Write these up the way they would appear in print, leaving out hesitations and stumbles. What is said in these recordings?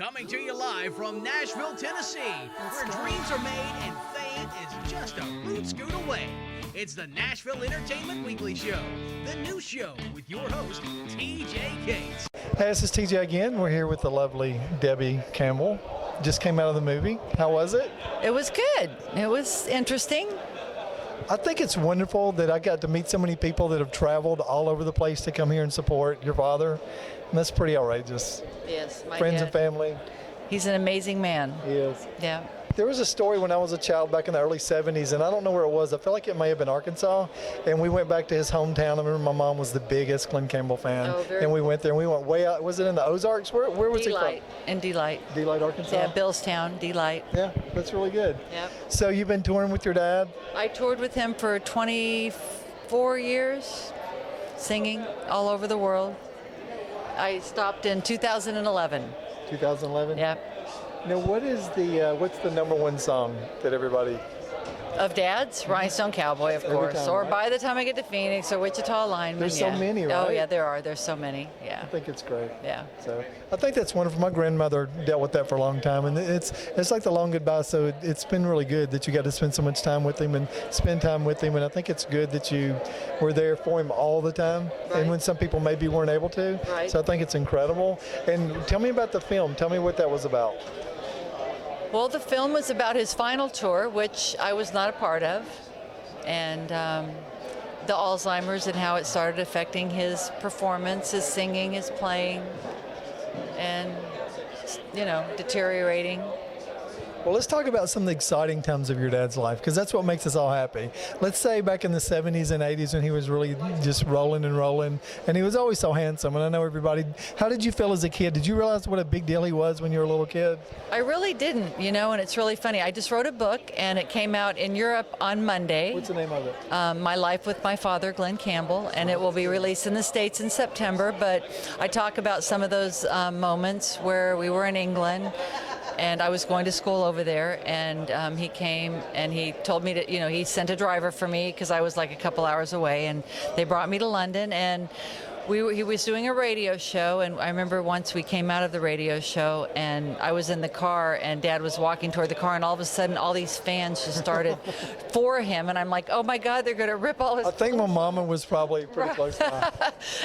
Coming to you live from Nashville, Tennessee, where dreams are made and fame is just a root scoot away. It's the Nashville Entertainment Weekly Show, the new show with your host, TJ Cates. Hey, this is TJ again. We're here with the lovely Debby Campbell. Just came out of the movie. How was it? It was good. It was interesting. I think it's wonderful that I got to meet so many people that have traveled all over the place to come here and support your father. And that's pretty outrageous. Yes, my Friends dad. and family. He's an amazing man. He is. Yeah. There was a story when I was a child back in the early 70s, and I don't know where it was. I feel like it may have been Arkansas, and we went back to his hometown. I remember my mom was the biggest Glen Campbell fan, and we went there, and we went way out. Was it in the Ozarks? Where was he from? In Delight. Delight, Arkansas? Yeah, Billstown, Delight. Yeah, that's really good. Yep. So you've been touring with your dad? I toured with him for 24 years, singing all over the world. I stopped in 2011. 2011? Yeah. Now, what's the number one song that everybody? Of Dad's, Rhinestone Cowboy, of course. time, Or right? By the Time I Get to Phoenix, or Wichita Lineman. There's so many, right? Oh, yeah, there are. There's so many. Yeah. I think it's great. Yeah. So I think that's wonderful. My grandmother dealt with that for a long time, and it's like the long goodbye. So it's been really good that you got to spend so much time with him and spend time with him. And I think it's good that you were there for him all the time, Right. and when some people maybe weren't able to. Right. So I think it's incredible. And tell me about the film. Tell me what that was about. Well, the film was about his final tour, which I was not a part of, and the Alzheimer's and how it started affecting his performance, his singing, his playing, and, deteriorating. Well, let's talk about some of the exciting times of your dad's life, because that's what makes us all happy. Let's say back in the 70s and 80s when he was really just rolling, and he was always so handsome. And I know everybody, how did you feel as a kid? Did you realize what a big deal he was when you were a little kid? I really didn't, and it's really funny. I just wrote a book, and it came out in Europe on Monday. What's the name of it? My Life with My Father, Glen Campbell, and it will be released in the States in September. But I talk about some of those moments where we were in England, and I was going to school over there, and he came and he told me to, he sent a driver for me because I was like a couple hours away, and they brought me to London, and he was doing a radio show, and I remember once we came out of the radio show, and I was in the car, and Dad was walking toward the car, and all of a sudden, all these fans just started for him, and I'm like, oh my God, they're going to rip all his. I think my mama was probably pretty close by.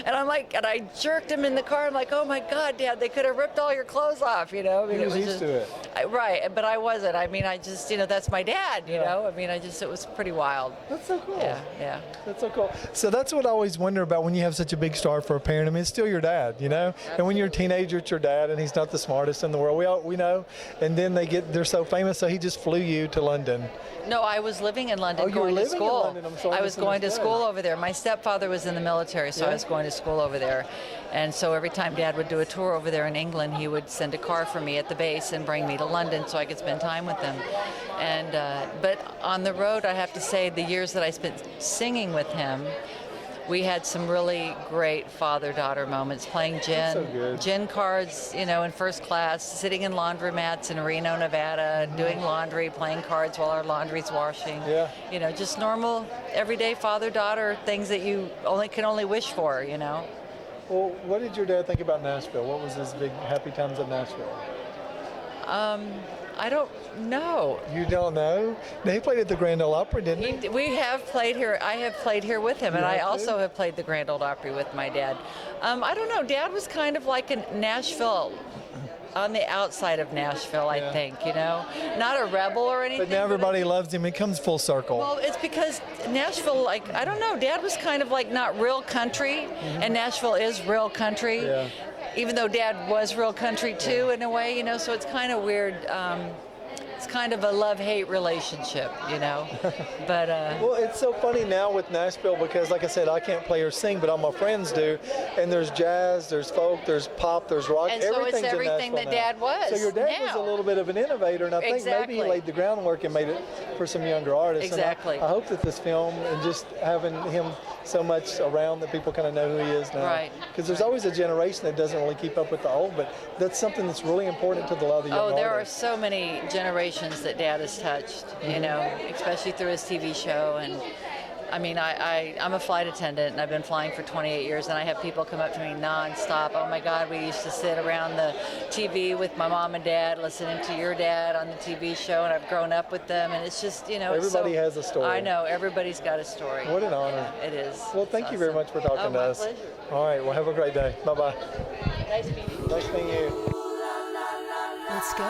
And I jerked him in the car. I'm like, oh my God, Dad, they could have ripped all your clothes off, I mean, He was used to it. Right, but I wasn't. I mean, I just, that's my dad, you know. I mean, it was pretty wild. That's so cool. Yeah. That's so cool. So that's what I always wonder about when you have such a big star for a parent. I mean, it's still your dad, And when you're a teenager, it's your dad, and he's not the smartest in the world. We know. And then they're so famous, so he just flew you to London. No, I was living in London, Oh, you were going to living in school. London. I'm sorry, I was going to school over there. My stepfather was in the military, so I was going to school over there. And so every time Dad would do a tour over there in England, he would send a car for me at the base and bring me to London so I could spend time with them. And but on the road, I have to say, the years that I spent singing with him, we had some really great father-daughter moments, playing gin cards, in first class, sitting in laundromats in Reno, Nevada, doing laundry, playing cards while our laundry's washing. Yeah. Just normal, everyday father-daughter things that you can only wish for, Well, what did your dad think about Nashville? What was his big happy times at Nashville? I don't know. You don't know? No, he played at the Grand Ole Opry, didn't he? We have played here. I have played here with him, and I have also to? have played the Grand Ole Opry with my dad. I don't know. Dad was kind of like a Nashville, on the outside of Nashville, I think, Not a rebel or anything. But now everybody loves him. It comes full circle. Well, it's because Nashville, I don't know, Dad was kind of like not real country, and Nashville is real country. Yeah. Even though Dad was real country too, in a way, so it's kind of weird. It's kind of a love-hate relationship, But Well, it's so funny now with Nashville because, like I said, I can't play or sing, but all my friends do. And there's jazz, there's folk, there's pop, there's rock. And so it's everything that Dad was. So your dad was a little bit of an innovator, and I think maybe he laid the groundwork and made it for some younger artists. Exactly. And I hope that this film and just having him so much around that people kind of know who he is now. Right. Because there's always a generation that doesn't really keep up with the old, but that's something that's really important to a lot of the young there are artists. so many generations that Dad has touched, especially through his TV show, and I mean, I'm a flight attendant, and I've been flying for 28 years, and I have people come up to me nonstop. Oh my God, we used to sit around the TV with my mom and dad, listening to your dad on the TV show, and I've grown up with them, and it's just, you know, Everybody has a story. I know, everybody's got a story. What an honor. It is. Well, thank you very much for talking to us. My pleasure. All right, well, have a great day. Bye-bye. Nice meeting you. Nice meeting you. Let's go.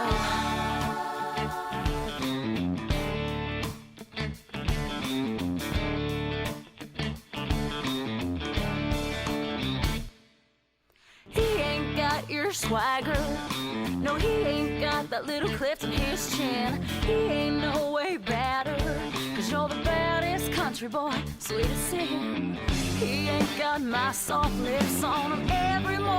He ain't got your swagger. No, he ain't got that little cleft in his chin. He ain't no way better, 'cause you're the baddest country boy, sweet as sin. He ain't got my soft lips on him every morning.